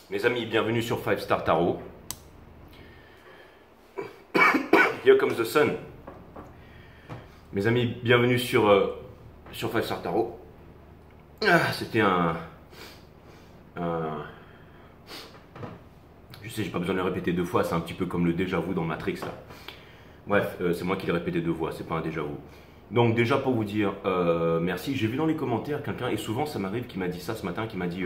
Mes amis, bienvenue sur 5 Star Tarot. Here comes the sun. Mes amis, bienvenue sur 5 Star Tarot. C'était Je sais, j'ai pas besoin de le répéter deux fois, c'est un petit peu comme le déjà vu dans Matrix là. Bref, c'est moi qui l'ai répété deux fois, c'est pas un déjà vu. Donc déjà pour vous dire merci, j'ai vu dans les commentaires quelqu'un, et souvent ça m'arrive, qui m'a dit ça ce matin, qui m'a dit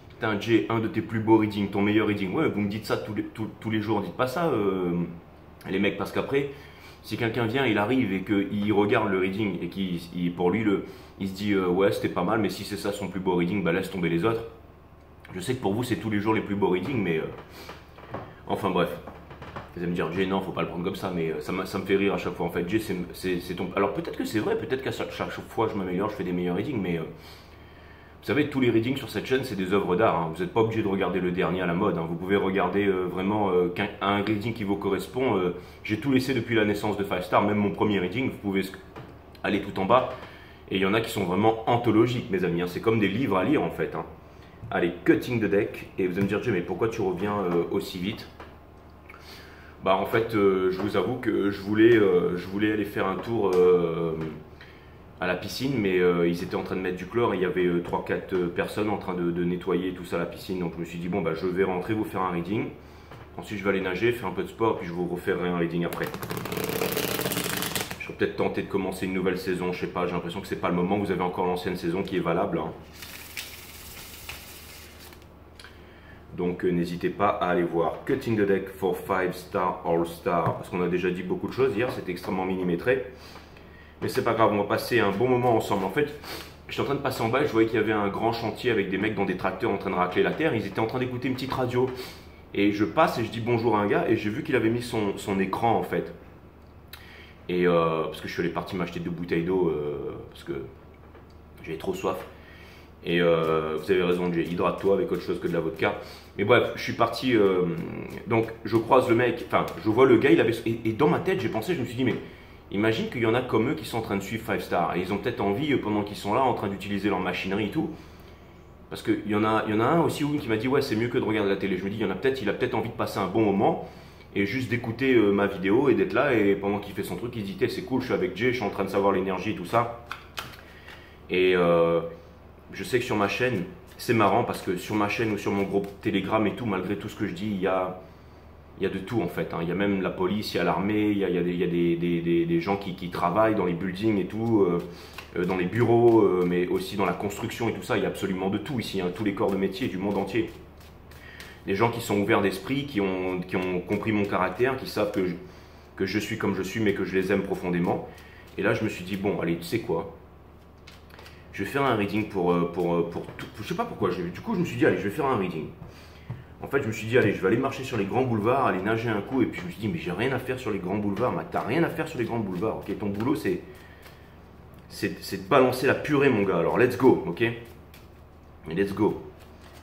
putain Jay, un de tes plus beaux readings, ton meilleur reading. Ouais, vous me dites ça tous les jours, dites pas ça les mecs, parce qu'après, si quelqu'un vient, il arrive et qu'il regarde le reading et qu'il pour lui, il se dit ouais c'était pas mal, mais si c'est ça son plus beau reading, bah laisse tomber les autres. Je sais que pour vous c'est tous les jours les plus beaux readings, mais enfin bref. Vous allez me dire, Jay, non, faut pas le prendre comme ça, mais ça me fait rire à chaque fois. En fait, Jay, c'est ton. Alors peut-être que c'est vrai, peut-être qu'à chaque fois je m'améliore, je fais des meilleurs readings, mais vous savez, tous les readings sur cette chaîne, c'est des œuvres d'art. Hein. Vous n'êtes pas obligé de regarder le dernier à la mode. Hein. Vous pouvez regarder vraiment un reading qui vous correspond. J'ai tout laissé depuis la naissance de 5 Star, même mon premier reading. Vous pouvez aller tout en bas. Et il y en a qui sont vraiment anthologiques, mes amis. Hein. C'est comme des livres à lire, en fait. Hein. Allez, cutting the deck. Et vous allez me dire, Jay, mais pourquoi tu reviens aussi vite? Bah en fait, je vous avoue que je voulais aller faire un tour à la piscine, mais ils étaient en train de mettre du chlore et il y avait 3-4 personnes en train de nettoyer tout ça la piscine. Donc je me suis dit, bon bah je vais rentrer, vous faire un reading. Ensuite je vais aller nager, faire un peu de sport, puis je vous referai un reading après. Je serais peut-être tenté de commencer une nouvelle saison, je sais pas, j'ai l'impression que c'est pas le moment, vous avez encore l'ancienne saison qui est valable. Hein. Donc n'hésitez pas à aller voir Cutting the Deck for 5 Star All Star, parce qu'on a déjà dit beaucoup de choses hier, c'était extrêmement millimétré. Mais c'est pas grave, on va passer un bon moment ensemble. En fait, j'étais en train de passer en bas et je voyais qu'il y avait un grand chantier avec des mecs dans des tracteurs en train de racler la terre. Ils étaient en train d'écouter une petite radio. Et je passe et je dis bonjour à un gars et j'ai vu qu'il avait mis son écran en fait. Et parce que je suis allé partir m'acheter 2 bouteilles d'eau parce que j'avais trop soif. Et vous avez raison, j'ai hydrate-toi avec autre chose que de la vodka. Mais bref, je suis parti, donc je croise le mec, enfin je vois le gars, il avait, et dans ma tête j'ai pensé, je me suis dit mais imagine qu'il y en a comme eux qui sont en train de suivre 5 Star. Et ils ont peut-être envie, pendant qu'ils sont là, en train d'utiliser leur machinerie et tout. Parce qu'il y en a un aussi qui m'a dit ouais c'est mieux que de regarder la télé. Je me dis, il a peut-être envie de passer un bon moment et juste d'écouter ma vidéo et d'être là. Et pendant qu'il fait son truc, il se dit c'est cool, je suis avec Jay, je suis en train de savoir l'énergie et tout ça. Et je sais que sur ma chaîne, c'est marrant parce que sur ma chaîne ou sur mon groupe Telegram et tout, malgré tout ce que je dis, il y a de tout en fait. Hein. Il y a même la police, il y a l'armée, il y a des gens qui travaillent dans les buildings et tout, dans les bureaux, mais aussi dans la construction et tout ça. Il y a absolument de tout ici, hein. Tous les corps de métier du monde entier. Des gens qui sont ouverts d'esprit, qui ont compris mon caractère, qui savent que je suis comme je suis, mais que je les aime profondément. Et là, je me suis dit, bon, allez, tu sais quoi? Je vais faire un reading pour tout. Je sais pas pourquoi. Du coup, je me suis dit, allez, je vais faire un reading. En fait, je me suis dit, allez, je vais aller marcher sur les grands boulevards, aller nager un coup. Et puis, je me suis dit, mais j'ai rien à faire sur les grands boulevards. Mais t'as rien à faire sur les grands boulevards, ok? Ton boulot, c'est de balancer la purée, mon gars. Alors, let's go, ok? Let's go. Vous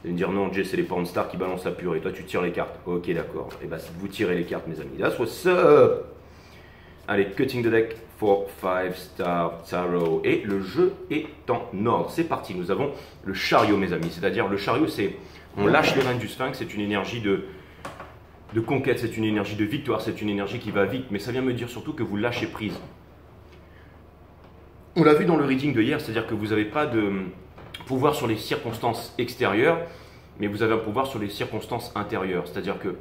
allez me dire, non, Jay, c'est les porn stars qui balancent la purée. Toi, tu tires les cartes. Ok, d'accord. Et bah, vous tirez les cartes, mes amis. That's what's up. Allez, cutting the deck for 5 Star Tarot. Et le jeu est en ordre. C'est parti. Nous avons le chariot, mes amis. C'est-à-dire, le chariot, c'est... On lâche les rênes du sphinx. C'est une énergie de conquête. C'est une énergie de victoire. C'est une énergie qui va vite. Mais ça vient me dire surtout que vous lâchez prise. On l'a vu dans le reading de hier. C'est-à-dire que vous n'avez pas de pouvoir sur les circonstances extérieures. Mais vous avez un pouvoir sur les circonstances intérieures. C'est-à-dire que,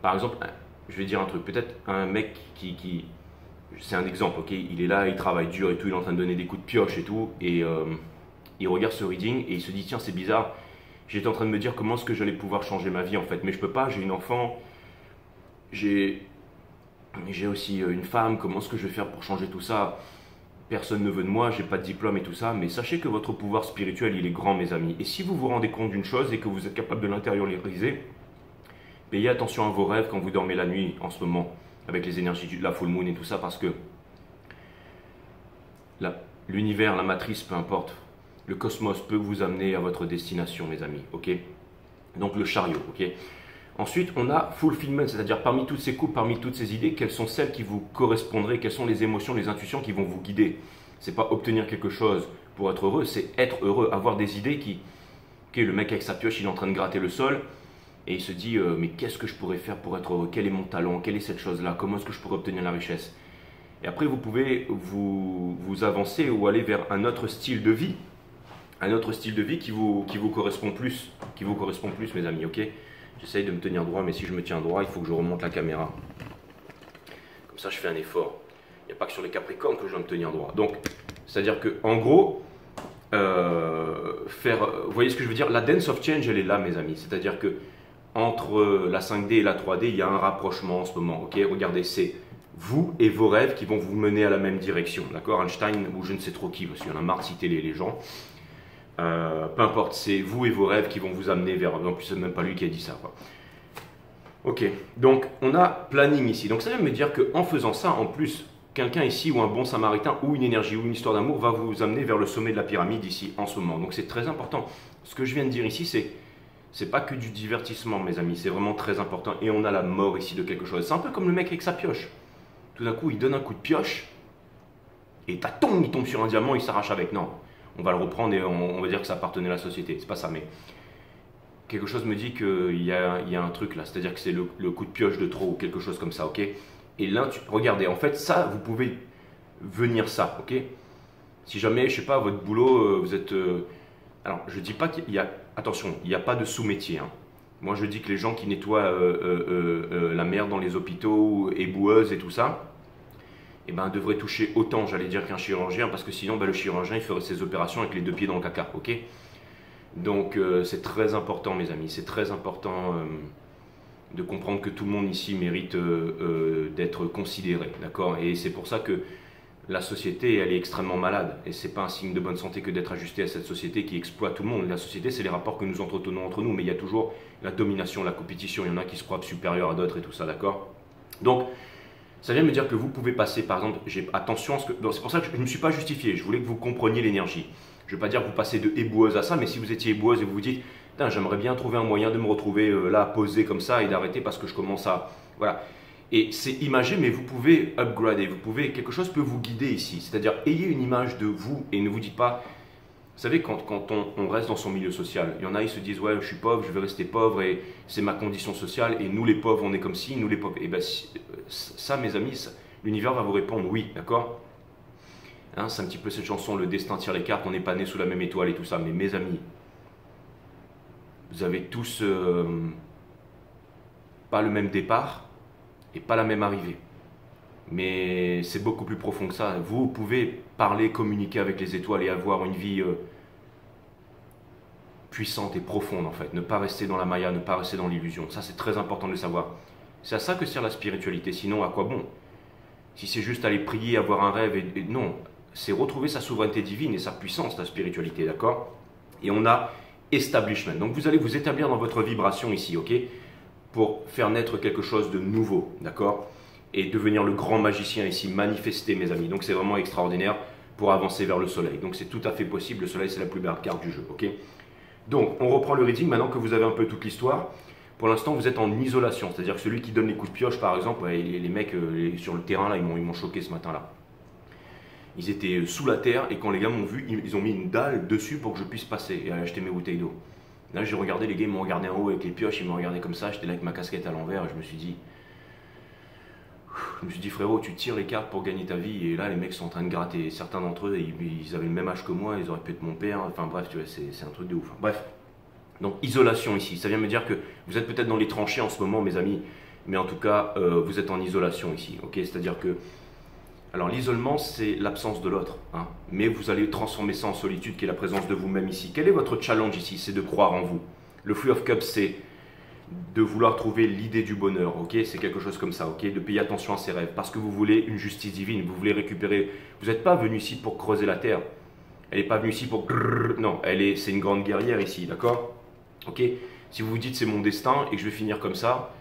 par exemple, je vais dire un truc. Peut-être un mec qui c'est un exemple, ok, il est là, il travaille dur et tout, il est en train de donner des coups de pioche et tout, et il regarde ce reading et il se dit, tiens, c'est bizarre, j'étais en train de me dire comment est-ce que j'allais pouvoir changer ma vie en fait, mais je peux pas, j'ai une enfant, j'ai aussi une femme, comment est-ce que je vais faire pour changer tout ça? Personne ne veut de moi, j'ai pas de diplôme et tout ça, mais sachez que votre pouvoir spirituel, il est grand, mes amis, et si vous vous rendez compte d'une chose et que vous êtes capable de l'intérioriser, payez attention à vos rêves quand vous dormez la nuit en ce moment, avec les énergies de la full moon et tout ça, parce que l'univers, la matrice, peu importe, le cosmos peut vous amener à votre destination, mes amis, ok? Donc le chariot, ok? Ensuite, on a fulfillment, c'est-à-dire parmi toutes ces coupes, parmi toutes ces idées, quelles sont celles qui vous correspondraient, quelles sont les émotions, les intuitions qui vont vous guider. C'est pas obtenir quelque chose pour être heureux, c'est être heureux, avoir des idées qui... Ok, le mec avec sa pioche, il est en train de gratter le sol, et il se dit mais qu'est-ce que je pourrais faire pour être heureux? Quel est mon talent? Quelle est cette chose-là? Comment est-ce que je pourrais obtenir la richesse? Et après, vous pouvez vous avancer ou aller vers un autre style de vie. Un autre style de vie qui vous correspond plus. Qui vous correspond plus, mes amis, ok? J'essaye de me tenir droit, mais si je me tiens droit, il faut que je remonte la caméra. Comme ça, je fais un effort. Il n'y a pas que sur les Capricornes que je dois me tenir droit. Donc, c'est-à-dire que, en gros, vous voyez ce que je veux dire? La dance of change, elle est là, mes amis. C'est-à-dire que entre la 5D et la 3D, il y a un rapprochement en ce moment, ok? Regardez, c'est vous et vos rêves qui vont vous mener à la même direction, d'accord? Einstein ou je ne sais trop qui, parce qu'il y en a marre de citer les gens. Peu importe, c'est vous et vos rêves qui vont vous amener vers... En plus, c'est même pas lui qui a dit ça, quoi. Ok, donc on a planning ici. Donc ça veut me dire qu'en faisant ça, en plus, quelqu'un ici ou un bon samaritain ou une énergie ou une histoire d'amour va vous amener vers le sommet de la pyramide ici en ce moment. Donc c'est très important. Ce que je viens de dire ici, c'est pas que du divertissement, mes amis. C'est vraiment très important. Et on a la mort ici de quelque chose. C'est un peu comme le mec avec sa pioche. Tout d'un coup, il donne un coup de pioche et il tombe sur un diamant, il s'arrache avec. Non, on va le reprendre et on va dire que ça appartenait à la société. C'est pas ça, mais quelque chose me dit qu'il y a un truc là. C'est-à-dire que c'est le coup de pioche de trop ou quelque chose comme ça, ok? Et là, regardez, en fait, ça, vous pouvez venir ça, ok? Si jamais, je sais pas, votre boulot, vous êtes... alors, je dis pas qu'il y a... Attention, il n'y a pas de sous-métier, hein. Moi, je dis que les gens qui nettoient la merde dans les hôpitaux, éboueuses et tout ça, eh ben, devraient toucher autant, j'allais dire, qu'un chirurgien, parce que sinon, ben, le chirurgien, il ferait ses opérations avec les deux pieds dans le caca, ok? Donc, c'est très important, mes amis, c'est très important de comprendre que tout le monde ici mérite d'être considéré, d'accord? Et c'est pour ça que la société, elle est extrêmement malade. Et c'est pas un signe de bonne santé que d'être ajusté à cette société qui exploite tout le monde. La société, c'est les rapports que nous entretenons entre nous, mais il y a toujours la domination, la compétition. Il y en a qui se croient supérieurs à d'autres et tout ça, d'accord? Donc, ça vient me dire que vous pouvez passer, par exemple, attention à ce que... C'est pour ça que je ne me suis pas justifié. Je voulais que vous compreniez l'énergie. Je ne veux pas dire que vous passez de éboueuse à ça, mais si vous étiez éboueuse et vous vous dites, j'aimerais bien trouver un moyen de me retrouver là, posé comme ça et d'arrêter parce que je commence à... Voilà. Et c'est imagé, mais vous pouvez upgrader, quelque chose peut vous guider ici. C'est-à-dire, ayez une image de vous et ne vous dites pas, vous savez, quand on reste dans son milieu social, il y en a, ils se disent, ouais, je suis pauvre, je vais rester pauvre et c'est ma condition sociale et nous les pauvres, on est comme ci, nous les pauvres. Et bien, ça, mes amis, l'univers va vous répondre oui, d'accord? Hein, c'est un petit peu cette chanson, le destin tire les cartes, on n'est pas né sous la même étoile et tout ça. Mais mes amis, vous avez tous pas le même départ et pas la même arrivée. Mais c'est beaucoup plus profond que ça. Vous pouvez parler, communiquer avec les étoiles et avoir une vie puissante et profonde en fait. Ne pas rester dans la maya, ne pas rester dans l'illusion. Ça, c'est très important de le savoir. C'est à ça que sert la spiritualité. Sinon, à quoi bon? Si c'est juste aller prier, avoir un rêve, et non. C'est retrouver sa souveraineté divine et sa puissance, la spiritualité, d'accord? Et on a establishment. Donc vous allez vous établir dans votre vibration ici, ok? Pour faire naître quelque chose de nouveau, d'accord? Et devenir le grand magicien ici, manifester, mes amis. Donc c'est vraiment extraordinaire pour avancer vers le soleil. Donc c'est tout à fait possible. Le soleil, c'est la plus belle carte du jeu, ok? Donc on reprend le reading maintenant que vous avez un peu toute l'histoire. Pour l'instant, vous êtes en isolation. C'est-à-dire que celui qui donne les coups de pioche, par exemple, les mecs sur le terrain, là, ils m'ont choqué ce matin-là. Ils étaient sous la terre et quand les gars m'ont vu, ils ont mis une dalle dessus pour que je puisse passer et aller acheter mes bouteilles d'eau. Là, j'ai regardé, les gars, ils m'ont regardé en haut avec les pioches, ils m'ont regardé comme ça. J'étais là avec ma casquette à l'envers et je me suis dit, frérot, tu tires les cartes pour gagner ta vie. Et là, les mecs sont en train de gratter. Certains d'entre eux, ils avaient le même âge que moi, ils auraient pu être mon père. Enfin bref, tu vois, c'est un truc de ouf. Bref. Donc, isolation ici. Ça vient me dire que vous êtes peut-être dans les tranchées en ce moment, mes amis. Mais en tout cas, vous êtes en isolation ici. Ok, c'est-à-dire que... Alors, l'isolement, c'est l'absence de l'autre. Hein, mais vous allez transformer ça en solitude, qui est la présence de vous-même ici. Quel est votre challenge ici? C'est de croire en vous. Le Three of Cups, c'est de vouloir trouver l'idée du bonheur, ok? C'est quelque chose comme ça, ok? De payer attention à ses rêves, parce que vous voulez une justice divine, vous voulez récupérer... Vous n'êtes pas venu ici pour creuser la terre. Elle n'est pas venue ici pour... Non, c'est une grande guerrière ici, d'accord? Ok? Si vous vous dites c'est mon destin et que je vais finir comme ça,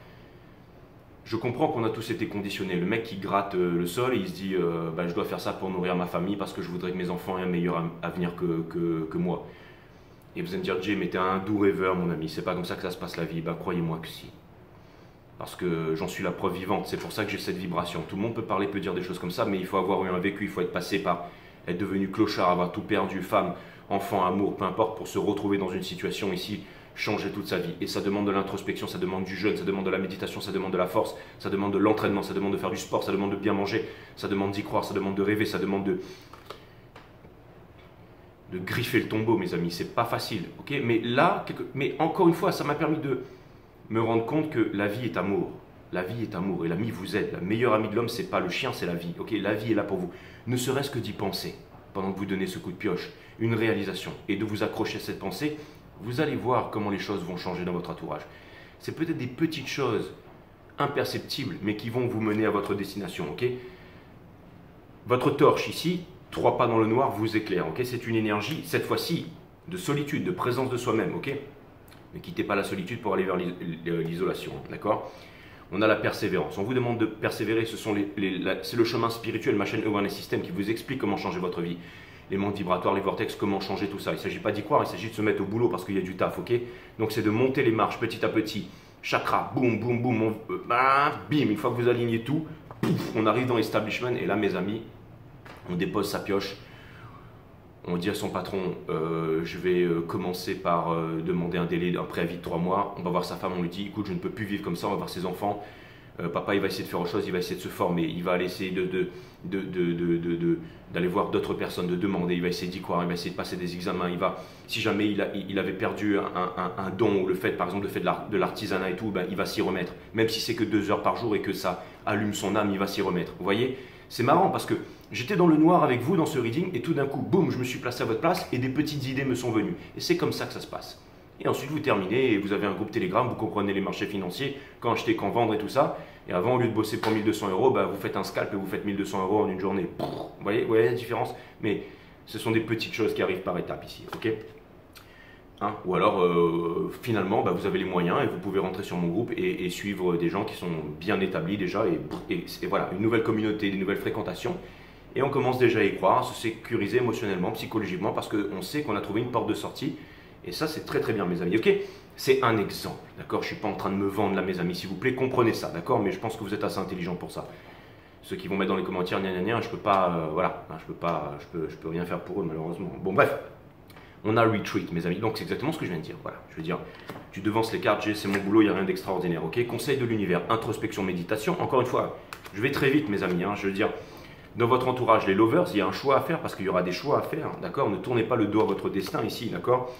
je comprends qu'on a tous été conditionnés. Le mec qui gratte le sol et il se dit je dois faire ça pour nourrir ma famille parce que je voudrais que mes enfants aient un meilleur avenir que moi. Et vous allez me dire, Jay, mais t'es un doux rêveur, mon ami, c'est pas comme ça que ça se passe la vie. Ben, croyez-moi que si. Parce que j'en suis la preuve vivante, c'est pour ça que j'ai cette vibration. Tout le monde peut parler, peut dire des choses comme ça, mais il faut avoir eu un vécu, il faut être passé par être devenu clochard, avoir tout perdu, femme, enfant, amour, peu importe, pour se retrouver dans une situation ici changer toute sa vie. Et ça demande de l'introspection, ça demande du jeûne, ça demande de la méditation, ça demande de la force, ça demande de l'entraînement, ça demande de faire du sport, ça demande de bien manger, ça demande d'y croire, ça demande de rêver, ça demande de griffer le tombeau, mes amis. C'est pas facile, ok? Mais là, mais encore une fois, ça m'a permis de me rendre compte que la vie est amour. La vie est amour et l'ami vous aide. La meilleure amie de l'homme, c'est pas le chien, c'est la vie. Ok, la vie est là pour vous. Ne serait-ce que d'y penser pendant que vous donnez ce coup de pioche, une réalisation, et de vous accrocher à cette pensée, vous allez voir comment les choses vont changer dans votre entourage. C'est peut-être des petites choses imperceptibles, mais qui vont vous mener à votre destination. Ok, votre torche ici, 3 pas dans le noir, vous éclaire. Ok, c'est une énergie, cette fois-ci, de solitude, de présence de soi-même. Ok, ne quittez pas la solitude pour aller vers l'isolation. D'accord? On a la persévérance. On vous demande de persévérer. C'est le chemin spirituel, ma chaîne Awareness System, qui vous explique comment changer votre vie. Les mondes vibratoires, les vortex, comment changer tout ça. Il ne s'agit pas d'y croire, il s'agit de se mettre au boulot parce qu'il y a du taf, ok? Donc c'est de monter les marches petit à petit. Chakra, boum, boum, boum, bim. Une fois que vous alignez tout, pouf, on arrive dans l'establishment. Et là, mes amis, on dépose sa pioche. On dit à son patron, je vais commencer par demander un délai, un préavis de 3 mois. On va voir sa femme, on lui dit, écoute, je ne peux plus vivre comme ça, on va voir ses enfants. Papa, il va essayer de faire autre chose, il va essayer de se former, il va aller essayer d'aller voir d'autres personnes, de demander, il va essayer d'y croire, il va essayer de passer des examens. Si jamais il avait perdu un don, ou le fait, par exemple, de l'artisanat et tout, ben, il va s'y remettre. Même si c'est que 2 heures par jour et que ça allume son âme, il va s'y remettre. Vous voyez? C'est marrant parce que j'étais dans le noir avec vous dans ce reading et tout d'un coup, boum, je me suis placé à votre place et des petites idées me sont venues. Et c'est comme ça que ça se passe. Et ensuite, vous terminez et vous avez un groupe Telegram, vous comprenez les marchés financiers, quand acheter, quand vendre et tout ça. Et avant, au lieu de bosser pour 1200 €, bah, vous faites un scalp et vous faites 1200 € en une journée. Vous voyez la différence? Mais ce sont des petites choses qui arrivent par étapes ici. Ok? Hein? Ou alors, finalement, bah, vous avez les moyens et vous pouvez rentrer sur mon groupe et suivre des gens qui sont bien établis déjà. Et voilà, une nouvelle communauté, des nouvelles fréquentations. Et on commence déjà à y croire, à se sécuriser émotionnellement, psychologiquement, parce qu'on sait qu'on a trouvé une porte de sortie. Et ça, c'est très très bien, mes amis. Ok? C'est un exemple, d'accord? Je ne suis pas en train de me vendre là, mes amis, s'il vous plaît, comprenez ça, d'accord? Mais je pense que vous êtes assez intelligents pour ça. Ceux qui vont mettre dans les commentaires, je peux pas, voilà, je peux rien faire pour eux, malheureusement. Bon, bref. On a retreat, mes amis. Donc, c'est exactement ce que je viens de dire. Voilà, je veux dire, tu devances les cartes, c'est mon boulot, il n'y a rien d'extraordinaire. Ok? Conseil de l'univers, introspection, méditation. Encore une fois, je vais très vite, mes amis. Hein, je veux dire, dans votre entourage, les lovers, il y a un choix à faire parce qu'il y aura des choix à faire. D'accord? Ne tournez pas le dos à votre destin ici. D'accord?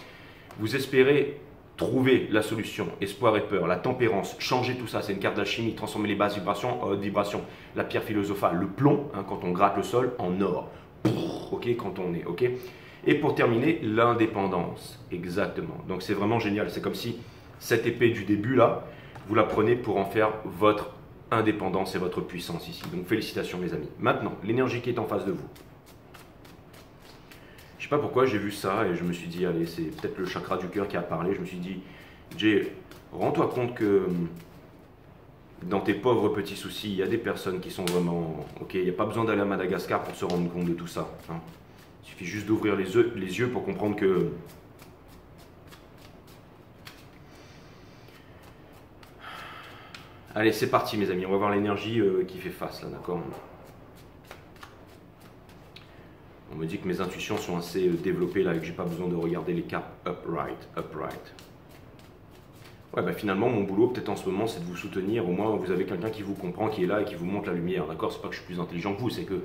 Vous espérez trouver la solution, espoir et peur, la tempérance, changer tout ça. C'est une carte d'alchimie, transformer les basses vibrations en hautes vibrations. La pierre philosophale, le plomb, hein, quand on gratte le sol, en or. Ok? Quand on est. Ok? Et pour terminer, l'indépendance. Exactement. Donc c'est vraiment génial. C'est comme si cette épée du début là, vous la prenez pour en faire votre indépendance et votre puissance ici. Donc félicitations mes amis. Maintenant, l'énergie qui est en face de vous. Je ne sais pas pourquoi j'ai vu ça et je me suis dit, allez, c'est peut-être le chakra du cœur qui a parlé. Je me suis dit, Jay, rends-toi compte que dans tes pauvres petits soucis, il y a des personnes qui sont vraiment... Ok, il n'y a pas besoin d'aller à Madagascar pour se rendre compte de tout ça. Hein. Il suffit juste d'ouvrir les yeux pour comprendre que allez, c'est parti mes amis, on va voir l'énergie qui fait face là, d'accord? On me dit que mes intuitions sont assez développées là et que j'ai pas besoin de regarder les cartes upright. Ouais, bah finalement, mon boulot, peut-être en ce moment, c'est de vous soutenir. Au moins, vous avez quelqu'un qui vous comprend, qui est là et qui vous montre la lumière, d'accord? C'est pas que je suis plus intelligent que vous, c'est que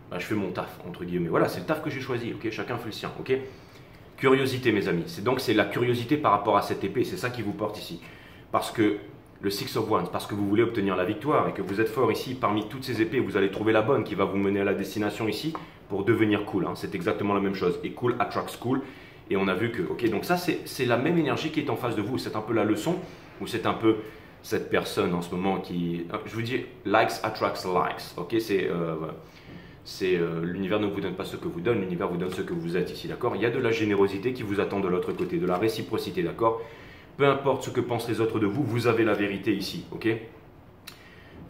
bah, je fais mon taf, entre guillemets. Voilà, c'est le taf que j'ai choisi, ok? Chacun fait le sien, ok? Curiosité, mes amis. C'est la curiosité par rapport à cette épée, c'est ça qui vous porte ici. Parce que le Six of Wands, parce que vous voulez obtenir la victoire et que vous êtes fort ici, parmi toutes ces épées, vous allez trouver la bonne qui va vous mener à la destination ici pour devenir cool. Hein. C'est exactement la même chose. Et cool attracts cool. Et on a vu que, ok, donc ça, c'est la même énergie qui est en face de vous. C'est un peu la leçon, ou c'est un peu cette personne en ce moment qui, je vous dis, likes attracts likes. Ok, l'univers ne vous donne pas ce que vous donne, l'univers vous donne ce que vous êtes ici, d'accord? Il y a de la générosité qui vous attend de l'autre côté, de la réciprocité, d'accord? Peu importe ce que pensent les autres de vous, vous avez la vérité ici, ok?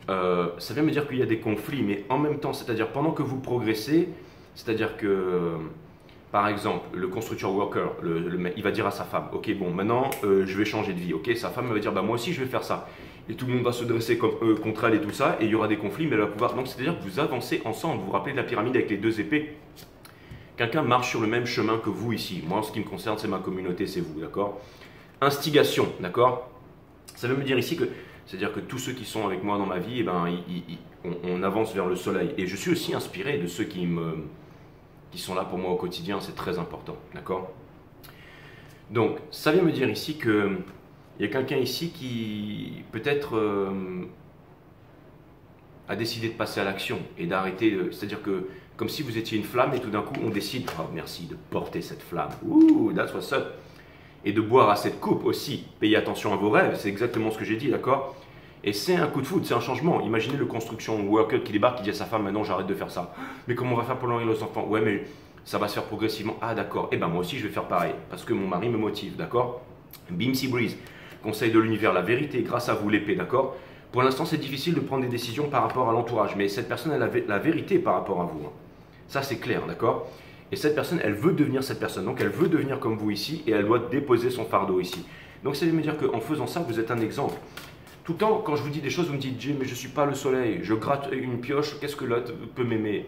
Ça vient me dire qu'il y a des conflits, mais en même temps, c'est-à-dire pendant que vous progressez, c'est-à-dire que, par exemple, le constructeur worker, il va dire à sa femme, ok, bon, maintenant, je vais changer de vie, ok? Sa femme va dire, bah moi aussi, je vais faire ça. Et tout le monde va se dresser contre elle et tout ça, et il y aura des conflits, mais elle va pouvoir... Donc, c'est-à-dire que vous avancez ensemble, vous vous rappelez de la pyramide avec les 2 épées? Quelqu'un marche sur le même chemin que vous ici. Moi, en ce qui me concerne, c'est ma communauté, c'est vous, d'accord? instigation, d'accord? Ça veut me dire ici que, c'est-à-dire que tous ceux qui sont avec moi dans ma vie, eh ben, on avance vers le soleil. Et je suis aussi inspiré de ceux qui sont là pour moi au quotidien, c'est très important, d'accord? Donc, ça vient me dire ici que il y a quelqu'un ici qui peut-être a décidé de passer à l'action et d'arrêter, c'est-à-dire que comme si vous étiez une flamme et tout d'un coup on décide, oh merci, de porter cette flamme, ouh, that's what's up, et de boire à cette coupe aussi. Payez attention à vos rêves, c'est exactement ce que j'ai dit, d'accord? Et c'est un coup de foudre, c'est un changement. Imaginez le construction worker qui débarque, qui dit à sa femme, maintenant j'arrête de faire ça. Mais comment on va faire pour nourrir les enfants? Ouais, mais ça va se faire progressivement. Ah d'accord, et ben moi aussi je vais faire pareil, parce que mon mari me motive, d'accord? Beam Sea Breeze, conseil de l'univers, la vérité, grâce à vous l'épée, d'accord? Pour l'instant c'est difficile de prendre des décisions par rapport à l'entourage, mais cette personne elle a la vérité par rapport à vous. Hein. Ça c'est clair, d'accord? Et cette personne, elle veut devenir cette personne, donc elle veut devenir comme vous ici, et elle doit déposer son fardeau ici. Donc ça veut me dire qu'en faisant ça, vous êtes un exemple. Tout le temps, quand je vous dis des choses, vous me dites, Jay, mais je ne suis pas le soleil, je gratte une pioche, qu'est-ce que l'autre peut m'aimer?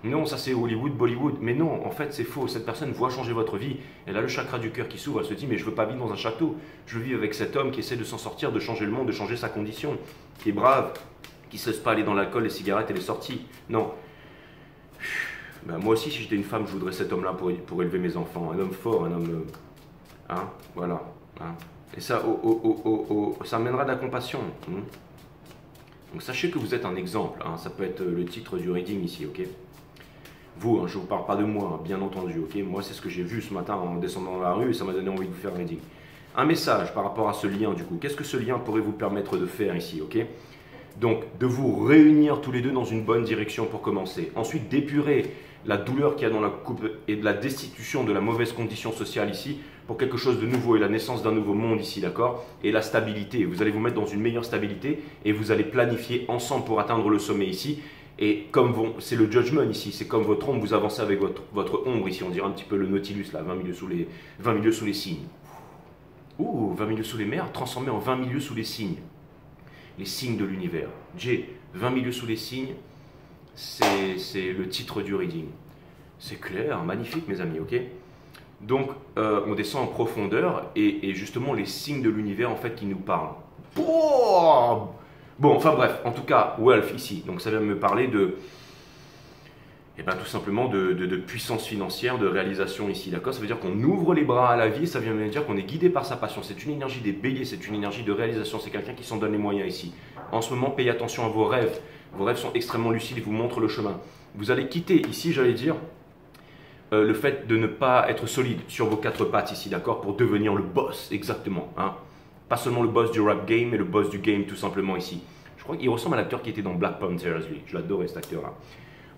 Non, ça c'est Hollywood, Bollywood. Mais non, en fait c'est faux, cette personne voit changer votre vie, elle a le chakra du cœur qui s'ouvre, elle se dit, mais je ne veux pas vivre dans un château, je veux vivre avec cet homme qui essaie de s'en sortir, de changer le monde, de changer sa condition, qui est brave, qui ne se laisse pas aller dans l'alcool, les cigarettes et les sorties. Non. Ben, moi aussi, si j'étais une femme, je voudrais cet homme-là pour élever mes enfants, un homme fort, un homme... hein, voilà. Hein. Et ça, ça amènera de la compassion. Hein. Donc sachez que vous êtes un exemple, hein. Ça peut être le titre du reading ici, ok? Vous, hein, je ne vous parle pas de moi, hein, bien entendu, ok? Moi, c'est ce que j'ai vu ce matin en descendant dans la rue et ça m'a donné envie de vous faire un reading. Un message par rapport à ce lien, du coup. Qu'est-ce que ce lien pourrait vous permettre de faire ici, ok? Donc, de vous réunir tous les deux dans une bonne direction pour commencer. Ensuite, d'épurer la douleur qu'il y a dans la couple et de la destitution de la mauvaise condition sociale ici pour quelque chose de nouveau et la naissance d'un nouveau monde ici, d'accord? Et la stabilité. Vous allez vous mettre dans une meilleure stabilité et vous allez planifier ensemble pour atteindre le sommet ici. Et comme c'est le judgment ici, c'est comme votre ombre, vous avancez avec votre ombre ici, on dirait un petit peu le Nautilus là, 20 milieux sous les signes. Ouh, 20 milieux sous les mers, transformé en 20 milieux sous les signes. Les signes de l'univers. J, 20 milieux sous les signes, c'est le titre du reading. C'est clair, magnifique mes amis, ok? Donc, on descend en profondeur et justement les signes de l'univers en fait qui nous parlent. Bon, enfin bref, en tout cas, wealth ici, donc ça vient me parler de, eh ben, tout simplement de puissance financière, de réalisation ici, d'accord? Ça veut dire qu'on ouvre les bras à la vie, ça vient me dire qu'on est guidé par sa passion. C'est une énergie des béliers, c'est une énergie de réalisation, c'est quelqu'un qui s'en donne les moyens ici. En ce moment, payez attention à vos rêves. Vos rêves sont extrêmement lucides, ils vous montrent le chemin. Vous allez quitter ici, j'allais dire, le fait de ne pas être solide sur vos quatre pattes ici, d'accord? Pour devenir le boss, exactement, hein? Pas seulement le boss du rap game, mais le boss du game tout simplement ici. Je crois qu'il ressemble à l'acteur qui était dans Black Panther, lui. Je l'adorais cet acteur-là.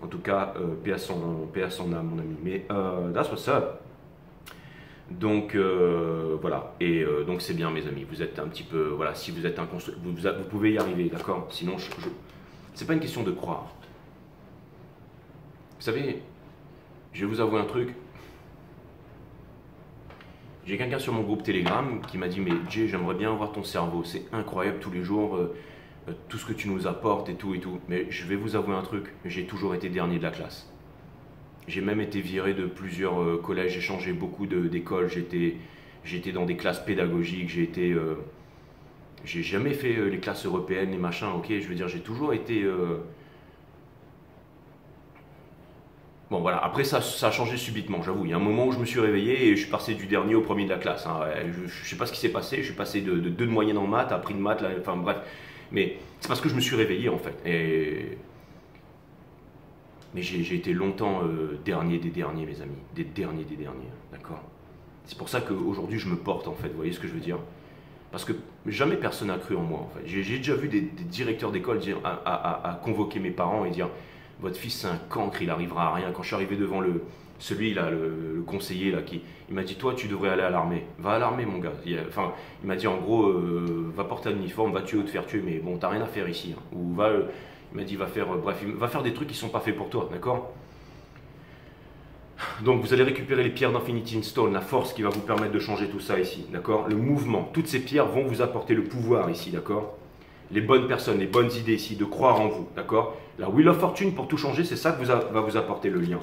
En tout cas, paix à son âme, mon ami. Mais that's what's up. Donc voilà. Et donc c'est bien, mes amis. Vous êtes un petit peu, voilà. Si vous êtes un vous pouvez y arriver, d'accord? Sinon, c'est pas une question de croire. Vous savez, je vais vous avouer un truc. J'ai quelqu'un sur mon groupe Telegram qui m'a dit, mais Jay, j'aimerais bien voir ton cerveau, c'est incroyable tous les jours, tout ce que tu nous apportes et tout et tout. Mais je vais vous avouer un truc, j'ai toujours été dernier de la classe. J'ai même été viré de plusieurs collèges, j'ai changé beaucoup d'écoles, j'étais dans des classes pédagogiques, j'ai jamais fait les classes européennes, les machins, ok, je veux dire, j'ai toujours été... Bon voilà, après ça a changé subitement, j'avoue. Il y a un moment où je me suis réveillé et je suis passé du dernier au premier de la classe. Hein. Je ne sais pas ce qui s'est passé, je suis passé de 2 de moyenne en maths à prix de maths, là, enfin bref. Mais c'est parce que je me suis réveillé en fait. Mais j'ai été longtemps dernier des derniers, mes amis. Des derniers, d'accord? C'est pour ça qu'aujourd'hui je me porte en fait, vous voyez ce que je veux dire? Parce que jamais personne n'a cru en moi en fait. J'ai déjà vu des directeurs d'école à convoquer mes parents et dire... Votre fils c'est un cancre, il arrivera à rien. Quand je suis arrivé devant celui-là, le conseiller, là, il m'a dit, toi tu devrais aller à l'armée. Va à l'armée mon gars. Il m'a dit en gros, va porter un uniforme, va tuer ou te faire tuer, mais bon, t'as rien à faire ici. Hein. Ou il m'a dit, va faire des trucs qui sont pas faits pour toi, d'accord? Donc vous allez récupérer les pierres d'Infinity Stone, la force qui va vous permettre de changer tout ça ici, d'accord? Le mouvement, toutes ces pierres vont vous apporter le pouvoir ici, d'accord? Les bonnes personnes, les bonnes idées ici, de croire en vous, d'accord? La Wheel of Fortune, pour tout changer, c'est ça que va vous apporter le lien.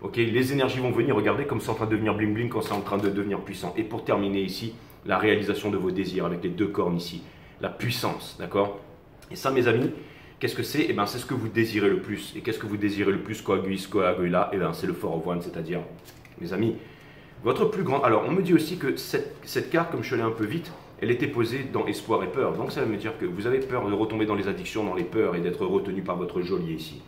Ok, les énergies vont venir, regardez comme c'est en train de devenir bling bling quand c'est en train de devenir puissant. Et pour terminer ici, la réalisation de vos désirs avec les deux cornes ici. La puissance, d'accord? Et ça, mes amis, qu'est-ce que c'est? Eh bien, c'est ce que vous désirez le plus. Et qu'est-ce que vous désirez le plus, coaguis, coagula? Eh bien, c'est le Four of Wands, c'est-à-dire, mes amis, votre plus grand... Alors, on me dit aussi que cette carte, comme je suis allé un peu vite, elle était posée dans espoir et peur. Donc, ça veut me dire que vous avez peur de retomber dans les addictions, dans les peurs et d'être retenu par votre geôlier ici.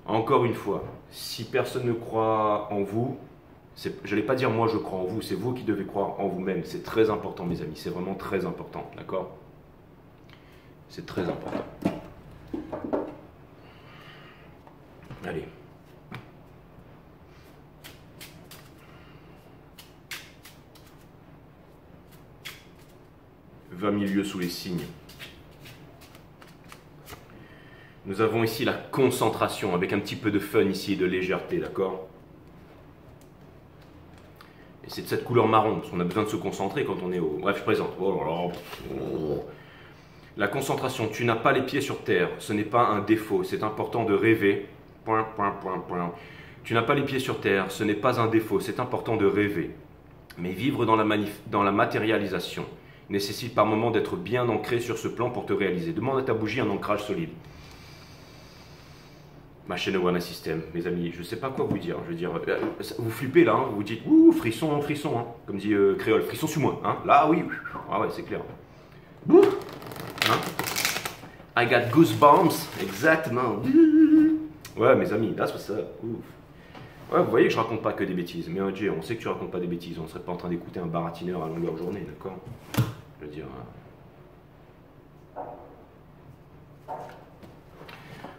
Encore une fois, si personne ne croit en vous, je n'allais pas dire moi je crois en vous, c'est vous qui devez croire en vous-même. C'est très important, mes amis, c'est vraiment très important, d'accord? C'est très important. Allez. Va milieu sous les signes. Nous avons ici la concentration, avec un petit peu de fun ici et de légèreté, d'accord? Et c'est de cette couleur marron, parce qu'on a besoin de se concentrer quand on est au... Bref, je présente. La concentration, tu n'as pas les pieds sur terre, ce n'est pas un défaut, c'est important de rêver. Tu n'as pas les pieds sur terre, ce n'est pas un défaut, c'est important de rêver. Mais vivre dans la matérialisation nécessite par moments d'être bien ancré sur ce plan pour te réaliser. Demande à ta bougie un ancrage solide. Ma chaîne One System, mes amis, je ne sais pas quoi vous dire. Je veux dire, vous flippez là, hein, vous dites ouh, frisson, frisson, hein, comme dit Créole, frisson sur moi. Hein, là, oui, ah ouais, c'est clair. Ouh, hein, I got goosebumps, exactement. Ouais, mes amis, là, c'est ça. Ouais, vous voyez que je raconte pas que des bêtises. Mais Jay, on sait que tu racontes pas des bêtises. On ne serait pas en train d'écouter un baratineur à longueur de journée, d'accord? Je veux dire.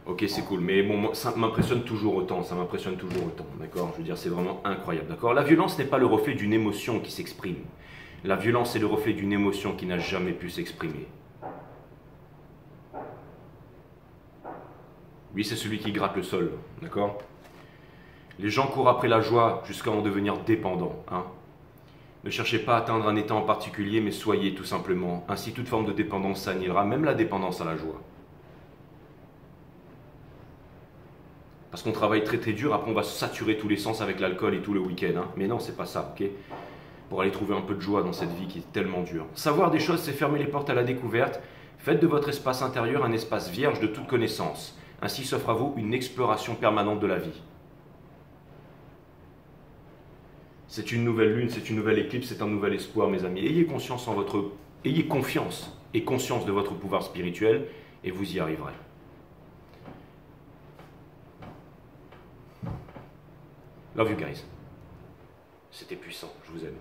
Ok, c'est cool, mais bon, ça m'impressionne toujours autant, d'accord? Je veux dire, c'est vraiment incroyable, d'accord? La violence n'est pas le reflet d'une émotion qui s'exprime. La violence est le reflet d'une émotion qui n'a jamais pu s'exprimer. Lui, c'est celui qui gratte le sol, d'accord? Les gens courent après la joie jusqu'à en devenir dépendants, hein? Ne cherchez pas à atteindre un état en particulier, mais soyez tout simplement. Ainsi, toute forme de dépendance s'annihilera, même la dépendance à la joie. Parce qu'on travaille très très dur, après on va saturer tous les sens avec l'alcool et tout le week-end. Hein. Mais non, c'est pas ça, ok? Pour aller trouver un peu de joie dans cette vie qui est tellement dure. Savoir des choses, c'est fermer les portes à la découverte. Faites de votre espace intérieur un espace vierge de toute connaissance. Ainsi s'offre à vous une exploration permanente de la vie. C'est une nouvelle lune, c'est une nouvelle éclipse, c'est un nouvel espoir, mes amis. Ayez confiance et conscience de votre pouvoir spirituel et vous y arriverez. Love you guys. C'était puissant, je vous aime.